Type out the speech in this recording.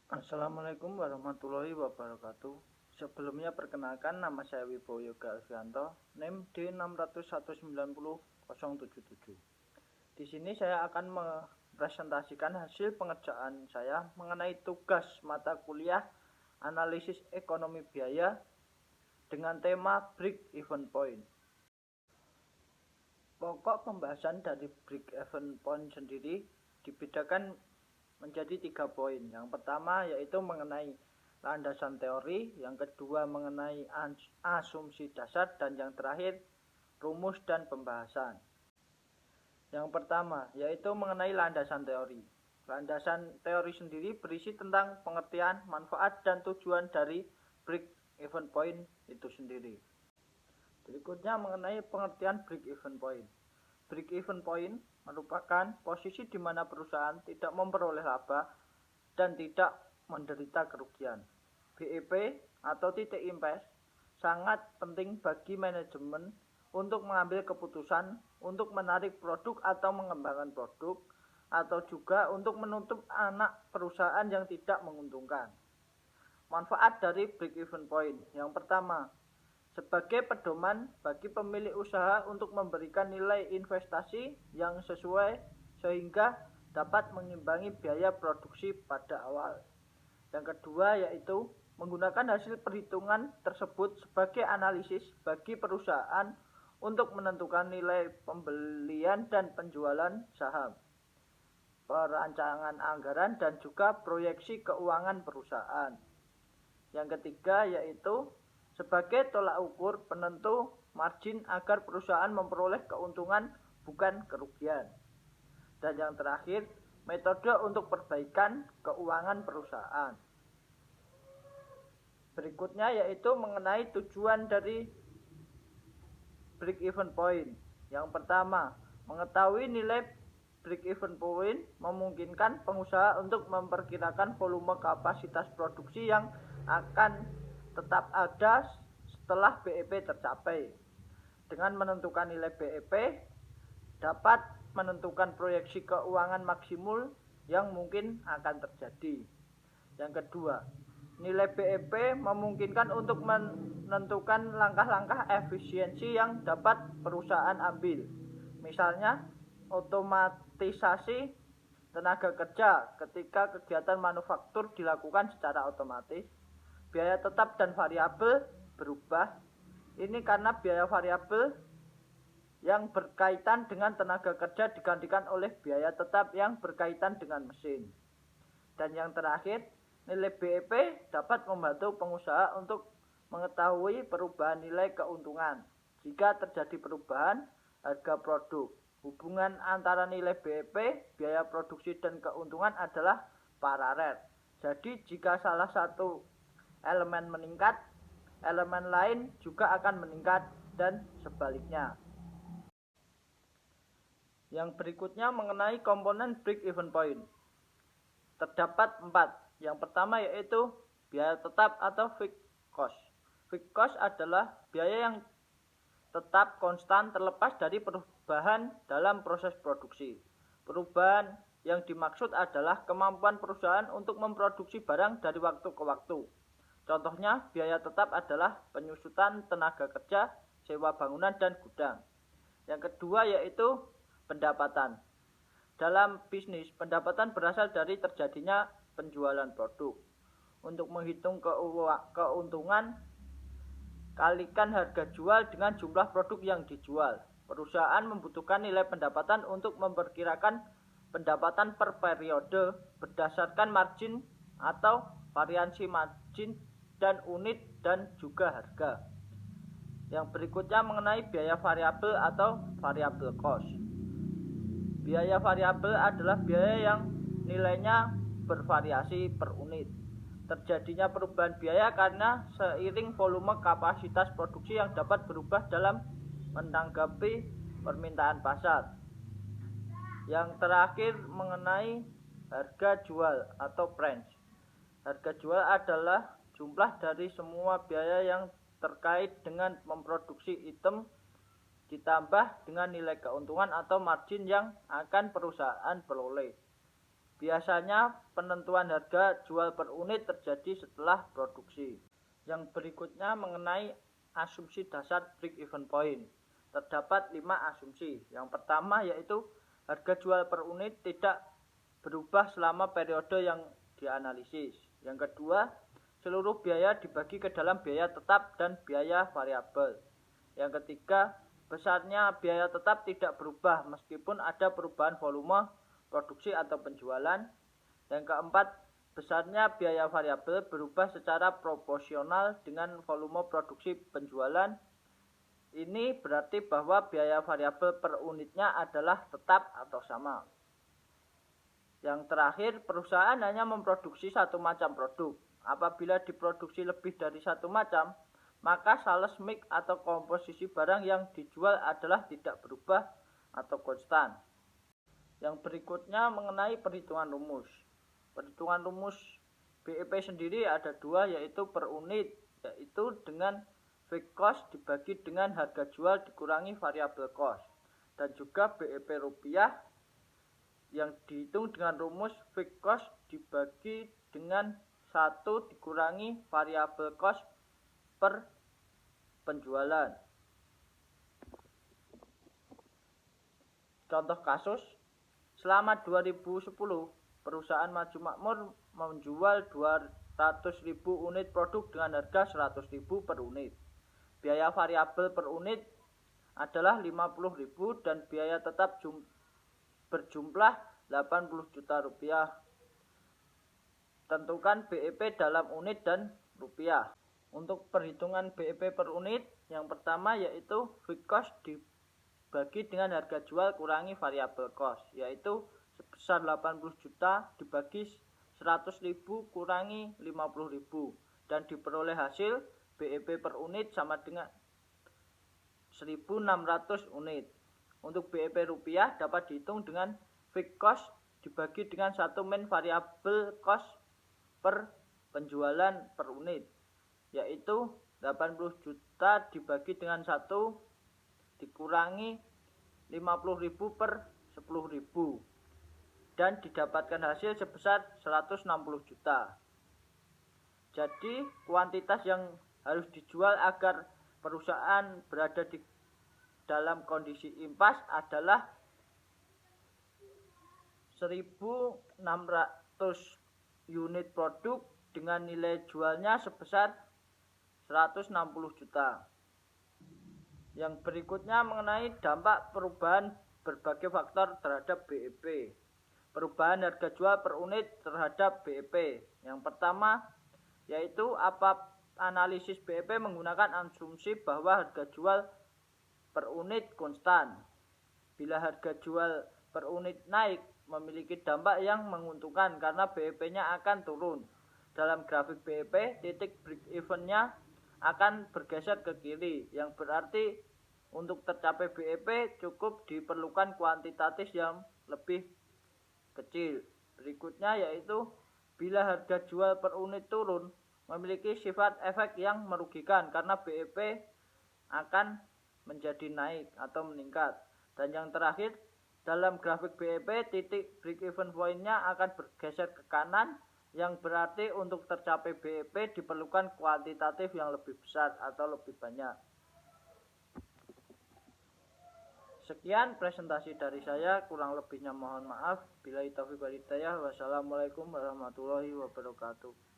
Assalamualaikum warahmatullahi wabarakatuh. Sebelumnya perkenalkan, nama saya Wibowo Yoga Alfianto, NIM D6190077. Di sini saya akan mempresentasikan hasil pengerjaan saya mengenai tugas mata kuliah analisis ekonomi biaya dengan tema Break Even Point. Pokok pembahasan dari Break Even Point sendiri dibedakan menjadi 3 poin. Yang pertama yaitu mengenai landasan teori, yang kedua mengenai asumsi dasar, dan yang terakhir rumus dan pembahasan. Yang pertama yaitu mengenai landasan teori. Landasan teori sendiri berisi tentang pengertian, manfaat, dan tujuan dari break even point itu sendiri. Berikutnya mengenai pengertian break even point. Break even point merupakan posisi di mana perusahaan tidak memperoleh laba dan tidak menderita kerugian. BEP atau titik impasse sangat penting bagi manajemen untuk mengambil keputusan untuk menarik produk atau mengembangkan produk, atau juga untuk menutup anak perusahaan yang tidak menguntungkan. Manfaat dari break even point. Yang pertama, sebagai pedoman bagi pemilik usaha untuk memberikan nilai investasi yang sesuai sehingga dapat mengimbangi biaya produksi pada awal. Yang kedua yaitu menggunakan hasil perhitungan tersebut sebagai analisis bagi perusahaan untuk menentukan nilai pembelian dan penjualan saham, perancangan anggaran, dan juga proyeksi keuangan perusahaan. Yang ketiga yaitu sebagai tolak ukur penentu margin agar perusahaan memperoleh keuntungan bukan kerugian. Dan yang terakhir, metode untuk perbaikan keuangan perusahaan. Berikutnya yaitu mengenai tujuan dari break even point. Yang pertama, mengetahui nilai break even point memungkinkan pengusaha untuk memperkirakan volume kapasitas produksi yang akan tetap ada setelah BEP tercapai. Dengan menentukan nilai BEP, dapat menentukan proyeksi keuangan maksimum yang mungkin akan terjadi. Yang kedua, nilai BEP memungkinkan untuk menentukan langkah-langkah efisiensi yang dapat perusahaan ambil. Misalnya, otomatisasi tenaga kerja ketika kegiatan manufaktur dilakukan secara otomatis. Biaya tetap dan variabel berubah. Ini karena biaya variabel yang berkaitan dengan tenaga kerja digantikan oleh biaya tetap yang berkaitan dengan mesin. Dan yang terakhir, nilai BEP dapat membantu pengusaha untuk mengetahui perubahan nilai keuntungan. Jika terjadi perubahan harga produk, hubungan antara nilai BEP, biaya produksi, dan keuntungan adalah paralel. Jadi jika salah satu elemen meningkat, elemen lain juga akan meningkat dan sebaliknya. Yang berikutnya mengenai komponen break even point. Terdapat 4. Yang pertama yaitu biaya tetap atau fixed cost. Fixed cost adalah biaya yang tetap konstan terlepas dari perubahan dalam proses produksi. Perubahan yang dimaksud adalah kemampuan perusahaan untuk memproduksi barang dari waktu ke waktu. Contohnya, biaya tetap adalah penyusutan tenaga kerja, sewa bangunan, dan gudang. Yang kedua yaitu pendapatan. Dalam bisnis, pendapatan berasal dari terjadinya penjualan produk. Untuk menghitung keuntungan, kalikan harga jual dengan jumlah produk yang dijual. Perusahaan membutuhkan nilai pendapatan untuk memperkirakan pendapatan per periode berdasarkan margin atau variansi margin dan unit dan juga harga. Yang berikutnya mengenai biaya variabel atau variable cost. Biaya variabel adalah biaya yang nilainya bervariasi per unit. Terjadinya perubahan biaya karena seiring volume kapasitas produksi yang dapat berubah dalam menanggapi permintaan pasar. Yang terakhir mengenai harga jual atau price. Harga jual adalah jumlah dari semua biaya yang terkait dengan memproduksi item ditambah dengan nilai keuntungan atau margin yang akan perusahaan peroleh. Biasanya penentuan harga jual per unit terjadi setelah produksi. Yang berikutnya mengenai asumsi dasar break-even point. Terdapat 5 asumsi. Yang pertama yaitu harga jual per unit tidak berubah selama periode yang dianalisis. Yang kedua, seluruh biaya dibagi ke dalam biaya tetap dan biaya variabel. Yang ketiga, besarnya biaya tetap tidak berubah meskipun ada perubahan volume produksi atau penjualan. Yang keempat, besarnya biaya variabel berubah secara proporsional dengan volume produksi penjualan. Ini berarti bahwa biaya variabel per unitnya adalah tetap atau sama. Yang terakhir, perusahaan hanya memproduksi satu macam produk. Apabila diproduksi lebih dari satu macam, maka sales mix atau komposisi barang yang dijual adalah tidak berubah atau konstan. Yang berikutnya mengenai perhitungan rumus. Perhitungan rumus BEP sendiri ada dua, yaitu per unit, yaitu dengan fixed cost dibagi dengan harga jual dikurangi variable cost. Dan juga BEP rupiah yang dihitung dengan rumus fixed cost dibagi dengan 1 dikurangi variable cost per penjualan. Contoh kasus, selama 2010, perusahaan Maju Makmur menjual 200.000 unit produk dengan harga 100.000 per unit. Biaya variabel per unit adalah 50.000 dan biaya tetap berjumlah 80 juta rupiah. Tentukan BEP dalam unit dan rupiah. Untuk perhitungan BEP per unit, yang pertama yaitu fixed cost dibagi dengan harga jual kurangi variable cost, yaitu sebesar 80 juta dibagi 100.000 kurangi 50.000 dan diperoleh hasil BEP per unit sama dengan 1.600 unit. Untuk BEP rupiah dapat dihitung dengan fixed cost dibagi dengan 1 min variable cost per penjualan per unit, yaitu 80 juta dibagi dengan 1 dikurangi 50.000 per 10.000 dan didapatkan hasil sebesar 160 juta. Jadi kuantitas yang harus dijual agar perusahaan berada di dalam kondisi impas adalah 1.600 unit produk dengan nilai jualnya sebesar 160 juta. Yang berikutnya mengenai dampak perubahan berbagai faktor terhadap BEP. Perubahan harga jual per unit terhadap BEP. Yang pertama yaitu analisis BEP menggunakan asumsi bahwa harga jual per unit konstan. Bila harga jual per unit naik, memiliki dampak yang menguntungkan karena BEP-nya akan turun. Dalam grafik BEP, titik break even-nya akan bergeser ke kiri, yang berarti untuk tercapai BEP cukup diperlukan kuantitatif yang lebih kecil. Berikutnya yaitu bila harga jual per unit turun, memiliki sifat efek yang merugikan karena BEP akan menjadi naik atau meningkat. Dan yang terakhir, dalam grafik BEP, titik break even point-nya akan bergeser ke kanan, yang berarti untuk tercapai BEP diperlukan kuantitatif yang lebih besar atau lebih banyak. Sekian presentasi dari saya, kurang lebihnya mohon maaf. Billahi taufiq wal hidayah. Wassalamualaikum warahmatullahi wabarakatuh.